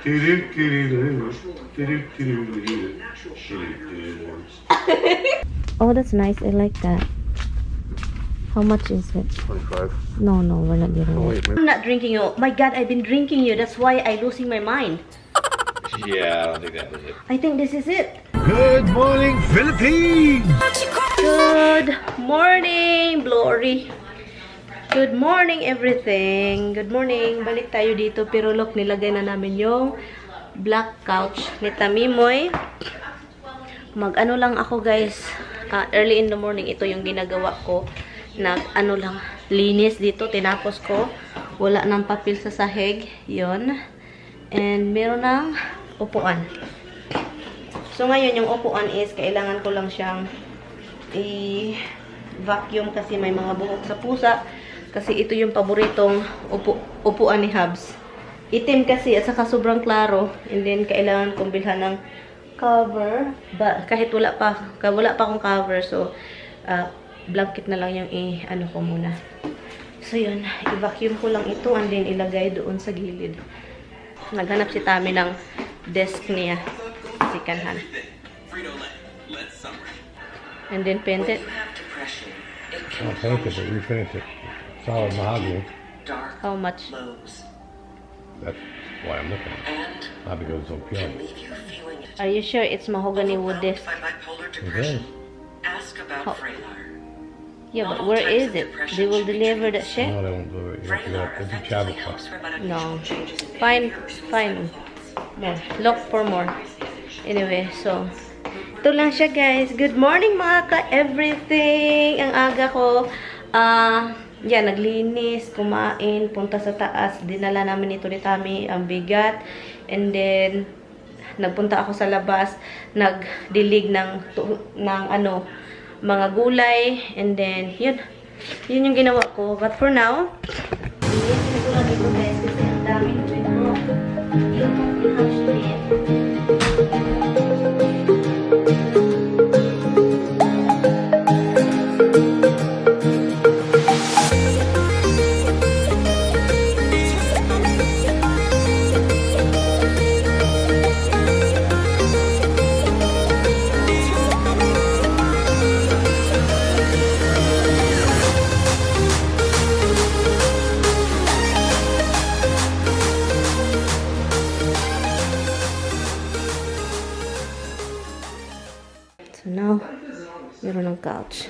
Oh, that's nice. I like that. How much is it? 25. No, we're not getting Oh, it. wait, I'm not drinking you. My God, I've been drinking you. That's why I'm losing my mind. Yeah, I don't think that was it. I think this is it. Good morning, Philippines! Good morning, Glory. Good morning, everything. Good morning. Balik tayo dito. Pero look, nilagay na namin yung black couch ni Tamimoy. Mag-ano lang ako, guys. Early in the morning, ito yung ginagawa ko. Nag-ano lang, linis dito. Tinapos ko. Wala ng papel sa sahig. Yun. And meron ng upuan. So, ngayon, yung upuan is, kailangan ko lang siyang i-vacuum kasi may mga buhok sa pusa. Kasi ito yung paboritong upuan ni Habs. Itim kasi at saka sobrang klaro. And then, kailangan kong bilhan ng cover. Kahit wala pa akong cover. So, blanket na lang yung ano ko muna. So, yun. I-vacuum ko lang ito and then ilagay doon sa gilid. Naghanap si Tami ng desk niya. Si Kanhan. And then paint it. I'll paint it, but refinish it. Solid mahogany. How much? That's why I'm looking at it. Not because it's so pure. Are you sure it's mahogany wood desk? It is. How? Yeah, but where is it? They will deliver that shit? No, they won't do it. You have to go up. It's a travel cost. No. Fine. More. Look for more. Anyway, so ito lang siya, guys. Good morning, mga ka-everything. Ang aga ko. Yan, naglinis, kumain, punta sa taas. Dinala namin ito ni Tami, ang bigat. And then, nagpunta ako sa labas. Nagdilig ng mga gulay. And then, yun yung ginawa ko. But for now, ilisin ko lang ito, guys. Kasi ang daming ito. Yung i-hatch So now, meron ng couch.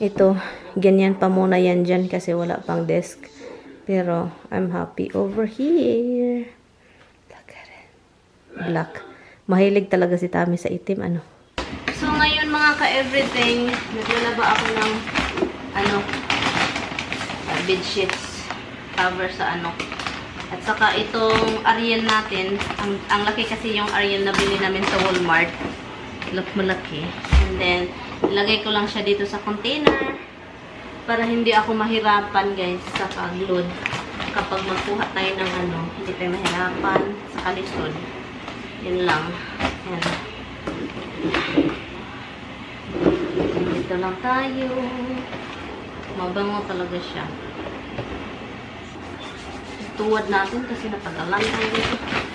Ito, ganyan pa muna yan dyan kasi wala pang desk. Pero, I'm happy over here. Look at it. Black. Mahilig talaga si Tami sa itim, ano. So, ngayon mga ka-everything, naglalaba ako ng, bedsheets. Cover sa At saka itong Ariel natin, ang laki kasi yung Ariel na bili namin sa Walmart. Malaki. And then, ilagay ko lang siya dito sa container para hindi ako mahirapan, guys, sa pag-load. Kapag magkuha tayo ng hindi tayo mahirapan sa kalisod. Yun lang. Yan. Dito lang tayo. Mabango talaga siya. Tuwad natin kasi natagalan tayo dito.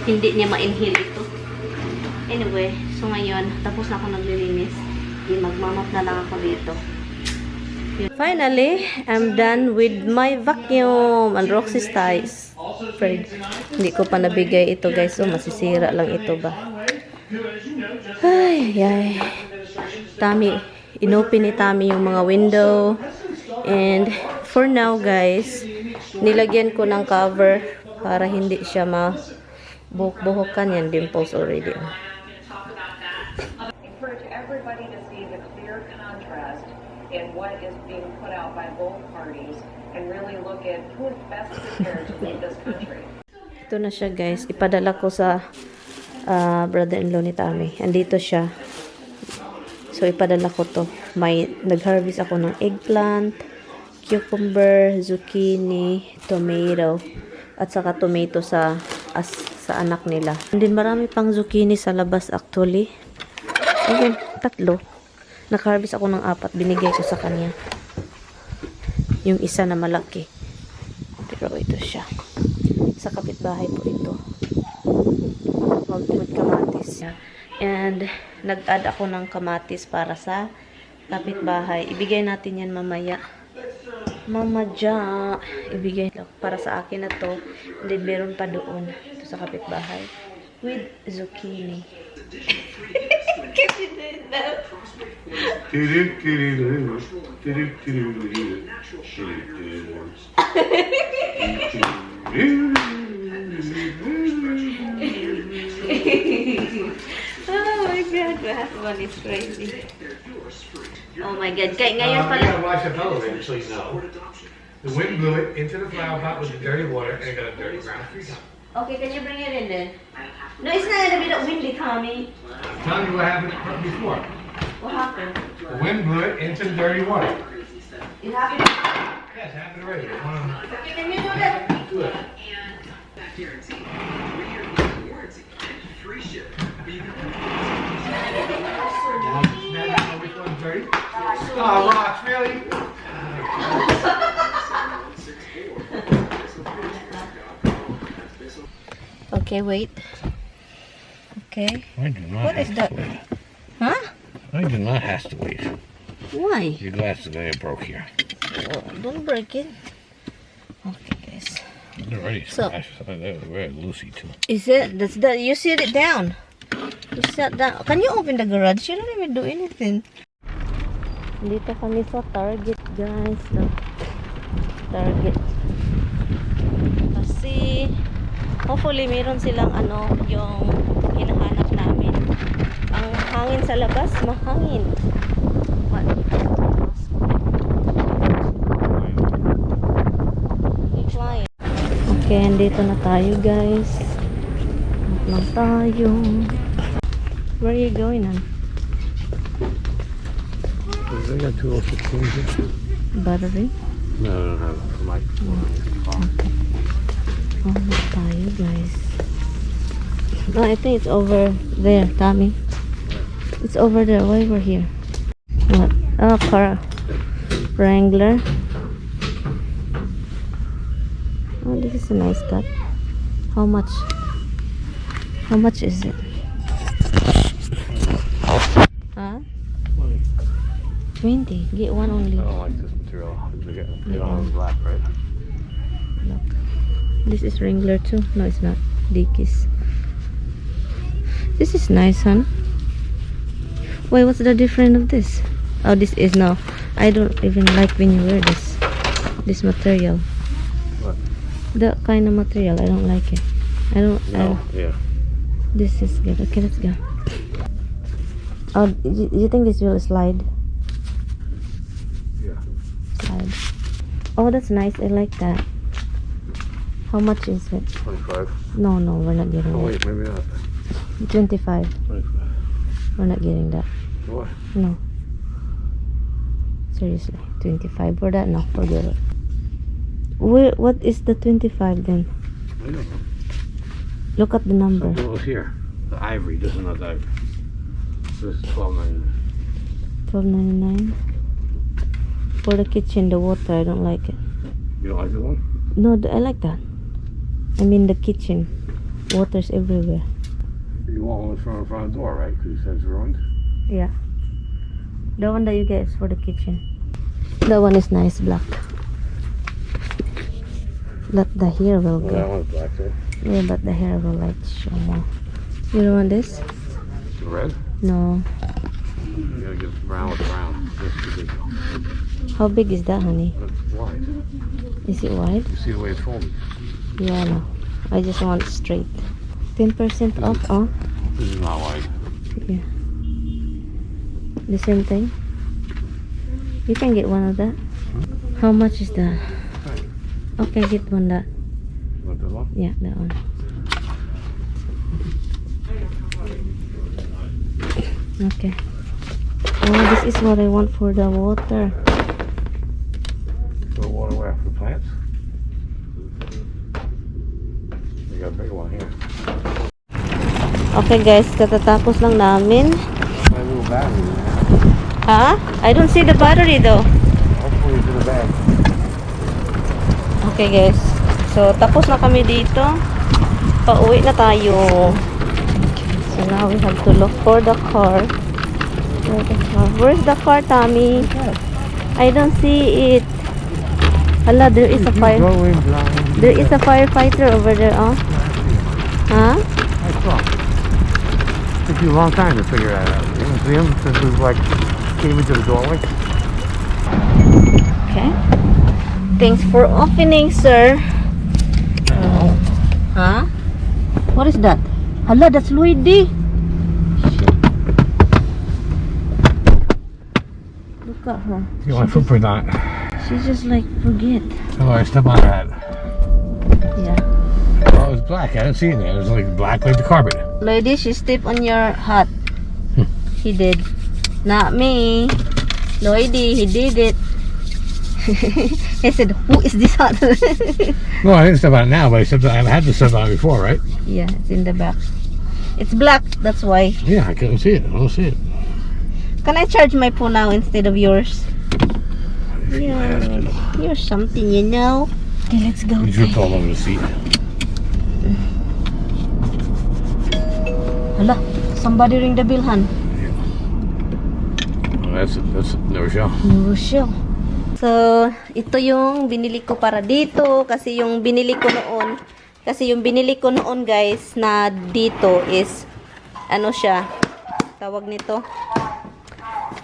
Hindi niya ma-inhale ito. Anyway, so ngayon, tapos na ako naglilinis. Magmamap na lang ako dito. Finally, I'm done with my vacuum and Roxy's ties. Afraid. Hindi ko pa nabigay ito, guys. So, masisira lang ito ba. Ay. Tami, inopen ni Tami yung mga window. And for now, guys, nilagyan ko ng cover para hindi siya buhok-buhokan yan. Dimples already. Encourage everybody to see the clear contrast in what is being put out by both parties and really look at who is best prepared to lead this country. Ito na siya, guys. Ipadala ko sa brother-in-law ni Tami. Andito siya. So, ipadala ko to. Nag-harvest ako ng eggplant, cucumber, zucchini, tomato, at saka tomato sa sa anak nila. And then marami pang zucchini sa labas actually. Ayun, 3. Naka-harvest ako ng 4. Binigay ko sa kanya. Yung isa na malaki. Pero ito siya. Sa kapitbahay po ito. With kamatis. And nag-add ako ng kamatis para sa kapitbahay. Ibigay natin yan mamaya. Mamadya. Ibigay para sa akin na to. And then meron pa doon. Ito sa kapitbahay. With zucchini. Can you do that? Oh my God, my husband is crazy. Oh my God, kaya ngayon pala. You gotta watch the television so you know. The wind blew it into the flower pot with the dirty water and it got a dirty brown tree top. Okay, can you bring it in then? No, it's not gonna be that windy, Tommy. I'm telling you what happened before. What happened? The wind blew it into the dirty water. It happened? Yes, it happened already. Okay, can you do that? Do it. Which one's dirty? Oh, rocks, really? Okay, wait. Okay. I do not What is that? Huh? I do not have to wait. Why? Your glass is gonna get broke here. Oh, don't break it. Okay, guys. They're already So- smashed. They're very loosey too. Is it? That's that. You sit it down. You sit down. Can you open the garage? You don't even do anything. Dito kami sa Target, guys. The Target. Kasi hopefully meron silang yung hinahanap namin. Ang hangin sa labas, mahangin. What? Flying. Okay, andito na tayo, guys. Lang tayo. Where are you going, on? They got 206 here. Battery? No, I don't have it for my car. Oh, lang tayo, guys. No, I think it's over there, Tommy. It's over there. Why we're here? What? Oh, car. Wrangler. Oh, this is a nice cut. How much? How much is it? Huh? 20. Get one only. I don't like this material. They don't have black, right? Look. This is Wrangler too. No, it's not. Dickies. This is nice, huh? Wait, what's the difference of this? Oh, this is no. I don't even like when you wear this. This material. What? The kind of material. I don't like it. I don't. No. Yeah. This is good. Okay, let's go. Oh, you think this will slide? Yeah. Slide. Oh, that's nice. I like that. How much is it? 25. No, we're not getting Oh that. wait, maybe not. 25. 25. We're not getting that. What? No. Seriously, 25 for that? No, forget it. What is the 25 then? I don't know. Look at the number. It was here. The ivory. This is not the ivory. This is $12.99. $12.99 for the kitchen. The water, I don't like it. You don't like this one? No, I like that. I mean the kitchen. Water's everywhere. You want one from in front of the door, right? Because you said it's ruined. Yeah. The one that you get is for the kitchen. That one is nice, black. But the hair will Well, that go. one's black, right? Yeah, but the hair will like show more. You don't want this? The red? No. You gotta get brown with brown. That's too big. How big is that, honey? That's wide. Is it wide? You see the way it's folded? Yeah, no. I just want it straight. 10% off, oh? This is not wide. Yeah. The same thing? You can get one of that. How much is that? Okay, get one that. You want this one? Yeah, that one. Okay. Oh, this is what I want for the water. For the water where? For the plants? You got a bigger one here. Okay guys, katatapos lang namin. My little battery. Ha? I don't see the battery though. Hopefully it's in the bag. Okay guys. So, tapos na kami dito. Pauwi na tayo. So, now we have to look for the car. Where's the car, Tommy? I don't see it. Hala, there is a fire. There is a firefighter over there, oh. Huh? I saw. Took you a long time to figure that out. You didn't see him since we like came into the doorway. Okay. Thanks for opening, sir. Huh? What is that? Hala, that's Luigi. Look at her. You want footprint on it? She just like forget. Oh, I stepped on that. Yeah. Oh, it was black. I didn't see it there. It was like black like the carpet. Lady, she stepped on your hat. He did. Not me. Lloydie, he did it. He said, who is this hat? No, I didn't step on it now, but I had to step on it before, right? Yeah, it's in the back. It's black, that's why. Yeah, I couldn't see it. I don't see it. Can I charge my phone now instead of yours? If you have to. You're something, you know. Okay, let's go. You dripped all over the seat. Hala, somebody ring the bell, han. Oh, that's no show. No show. So, ito yung binili ko para dito. Kasi yung binili ko noon, guys, na dito is, ano siya, tawag nito,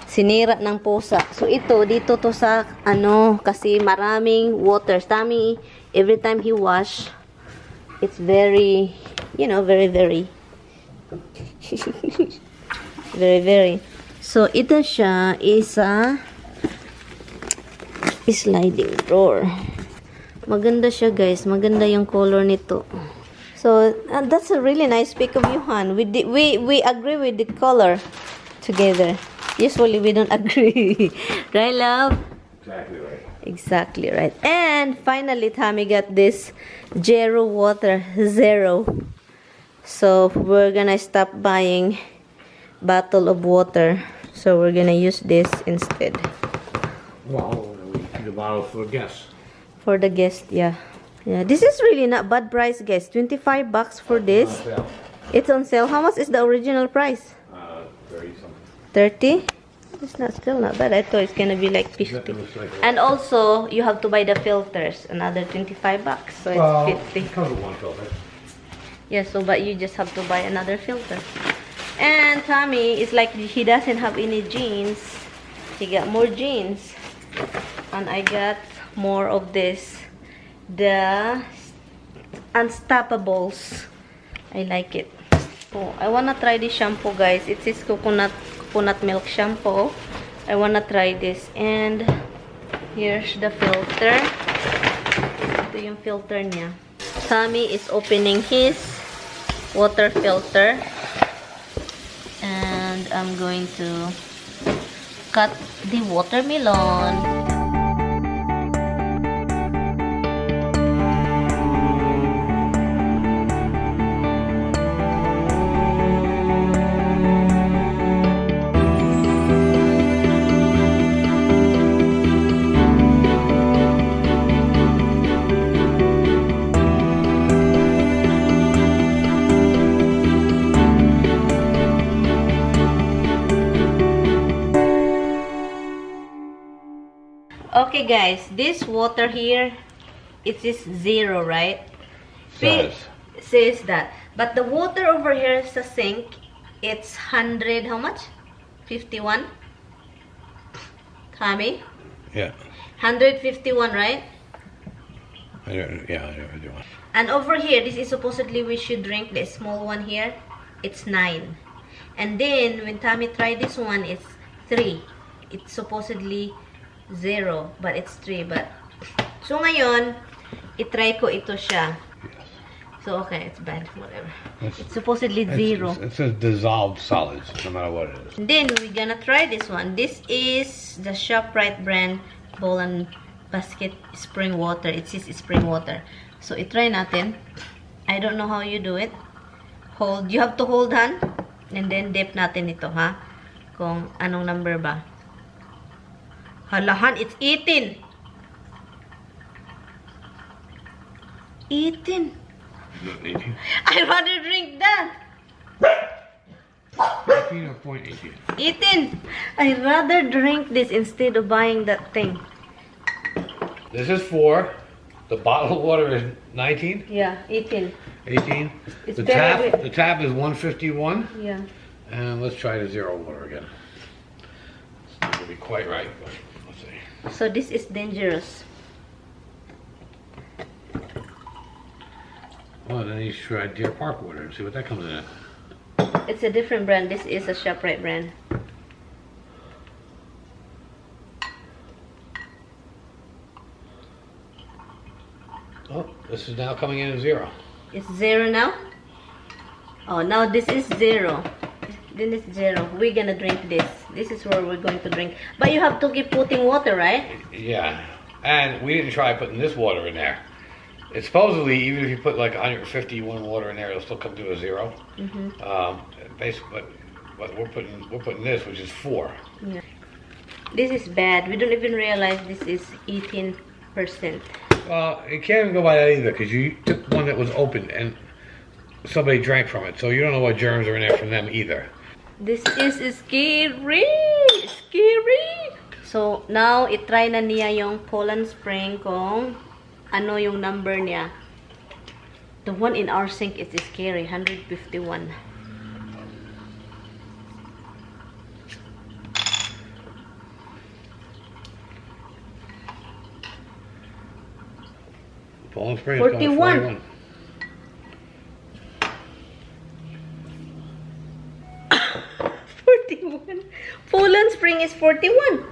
sinira ng pusa. So, ito, dito to sa, ano, kasi maraming water. Tommy, every time he wash, it's very, you know, very, very, very, very. So, ito siya is a sliding drawer. Maganda siya, guys. Maganda yung color nito. So, that's a really nice pick of you, Han. We agree with the color together. Usually, we don't agree. Right, love? Exactly right. Exactly right. And finally, Tommy got this Zero water. Zero. So, we're gonna stop buying bottle of water. So, we're gonna use this instead. Well, the bottle for guests. For the guest, yeah. Yeah, this is really not bad price, guys. 25 bucks for this. It's on sale. How much is the original price? 30 something. 30? It's not still not bad. I thought it's gonna be like 50. And also, you have to buy the filters. Another 25 bucks. So it's 50. Cover one filter. Yeah, so but you just have to buy another filter. And Tommy is like he doesn't have any jeans. He got more jeans. And I got more of this, the Unstoppables. I like it. So I wanna try this shampoo, guys. It says coconut milk shampoo. I wanna try this. And here's the filter. Ito yung filter niya. Tommy is opening his water filter. And I'm going to cut the watermelon. Okay guys, this water here, it is 0, right? Says that. But the water over here is a sink. It's 100, how much? 51? Tommy? Yeah. 151, right? I never do one. And over here, this is supposedly we should drink the small one here. It's 9. And then, when Tommy tried this one, it's 3. It's supposedly 0, but it's 3. But so ngayon, itry ko ito siya. So okay, it's bad, whatever. It's supposedly 0. It says dissolved solids, no matter what it is. And then we're gonna try this one. This is the ShopRite brand bowl and basket spring water. It says spring water. So itry natin. I don't know how you do it. Hold. You have to hold, Han. And then, dip natin ito, ha? Kung anong number ba. Halahan, it's 18. 18. Not 18. I'd rather drink that. 18 or 0.18? 18. I'd rather drink this instead of buying that thing. This is 4. The bottle of water is 19? Yeah, 18. 18. It's The better tap, the tap is 151. Yeah. And let's try the 0 water again. It's not going to be quite right, but let's see. So this is dangerous. Well, then you should try Deer Park water and see what that comes in at. It's a different brand. This is a ShopRite brand. Oh, this is now coming in at 0. It's 0 now? Oh, now this is 0. Then it's 0. We're gonna drink this. This is where we're going to drink. But you have to keep putting water, right? Yeah. And we didn't try putting this water in there. It's supposedly, even if you put like 151 water in there, it'll still come to a 0. Basically, but we're putting this, which is 4. Yeah. This is bad. We don't even realize this is 18%. Well, you can't even go by that either, because you took one that was open and somebody drank from it, so you don't know what germs are in there from them either. This is scary! Scary! So, now, itry na niya yung Poland Spring kung ano yung number niya. The one in our sink is scary, 151. Poland Spring is 41. going 41. Poland Spring is 41.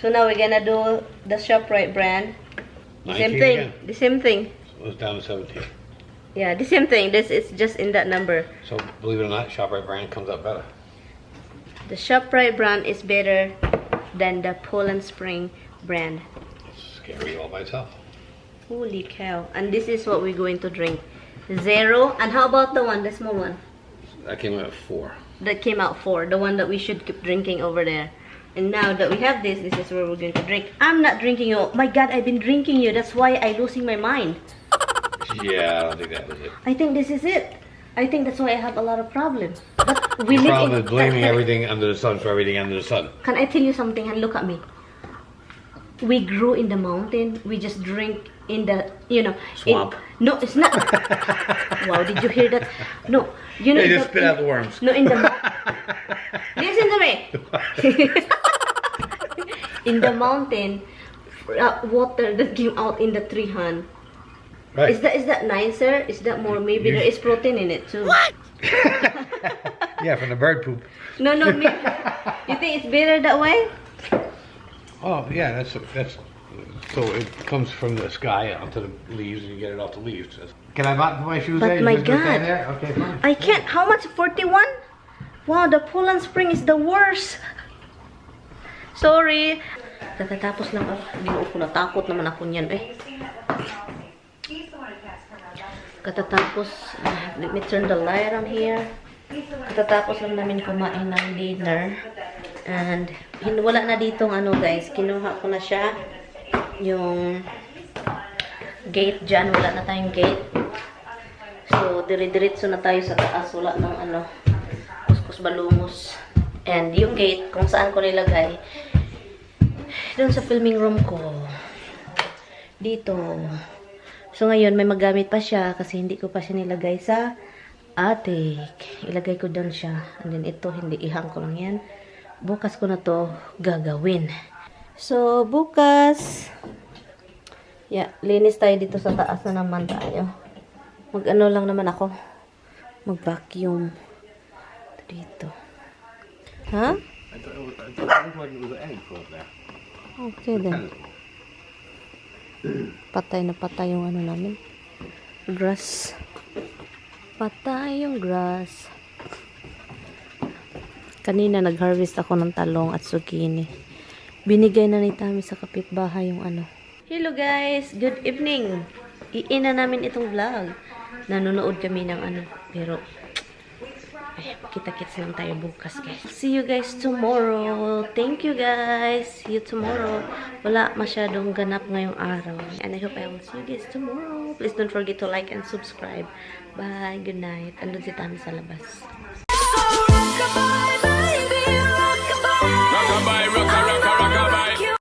So now we're gonna do the ShopRite brand. The same 19 thing. again. The same thing. So it's down to 17. Yeah, the same thing. This is just in that number. So believe it or not, ShopRite brand comes up better. The ShopRite brand is better than the Poland Spring brand. It's scary all by itself. Holy cow. And this is what we're going to drink. 0. And how about the one, the small one? That came out at 4. That came out 4. The one that we should keep drinking over there. And now that we have this, this is where we're going to drink. I'm not drinking you. Oh my God, I've been drinking you. That's why I'm losing my mind. Yeah, I don't think that was it. I think this is it. I think that's why I have a lot of problems. But we Your live problem in... is blaming everything under the sun for everything under the sun. Can I tell you something? And look at me. We grew in the mountain. We just drink in the, you know... Swamp. No, it's not. Wow, did you hear that? No. You know, They just spit out the worms. No, in the... Listen to me. In the mountain, water that came out in the tree, Han. Right. Is that nicer? Is that more? Maybe there is protein in it too. What? Yeah, from the bird poop. No, maybe. You think it's better that way? Oh, yeah, that's so it comes from the sky onto the leaves and you get it off the leaves. Can I put my shoes But there? my You just gonna stand God. there? Okay, fine. I can't. How much? 41? Wow, the Poland Spring is the worst. Sorry. Katatapos lang ako. Hindi ko natakot naman ako niyan eh. Katatapos, let me turn the light on here. Katatapos lang namin kumain ng dinner. And, wala na ditong ano guys. Kinuha ko na siya. Yung gate dyan. Wala na tayong gate. So, dire-diretso na tayo sa taas. Wala ng ano, kuskus balungos. And yung gate, kung saan ko nilagay, doon sa filming room ko. Dito. So, ngayon, may magamit pa siya kasi hindi ko pa siya nilagay sa attic. Ilagay ko doon siya. And then, ito, hindi ihang ko lang yan. Bukas ko na to gagawin. So, bukas, yeah, linis tayo dito sa taas na naman tayo. Mag-ano lang naman ako. Mag-vacuum. Dito. Ha? I thought it was an egg float there. Okay then. Patay na patay yung ano namin. Grass. Patay yung grass. Kanina nag-harvest ako ng talong at zucchini. Binigay na ni Tami sa kapitbahay yung ano. Hello guys! Good evening! Iina namin itong vlog. Nanonood kami ng ano. Pero kita-kits lang tayo bukas, guys. See you guys tomorrow. Thank you, guys. See you tomorrow. Wala masyadong ganap ngayong araw. And I hope I will see you guys tomorrow. Please don't forget to like and subscribe. Bye. Good night. Andun si Tami sa labas.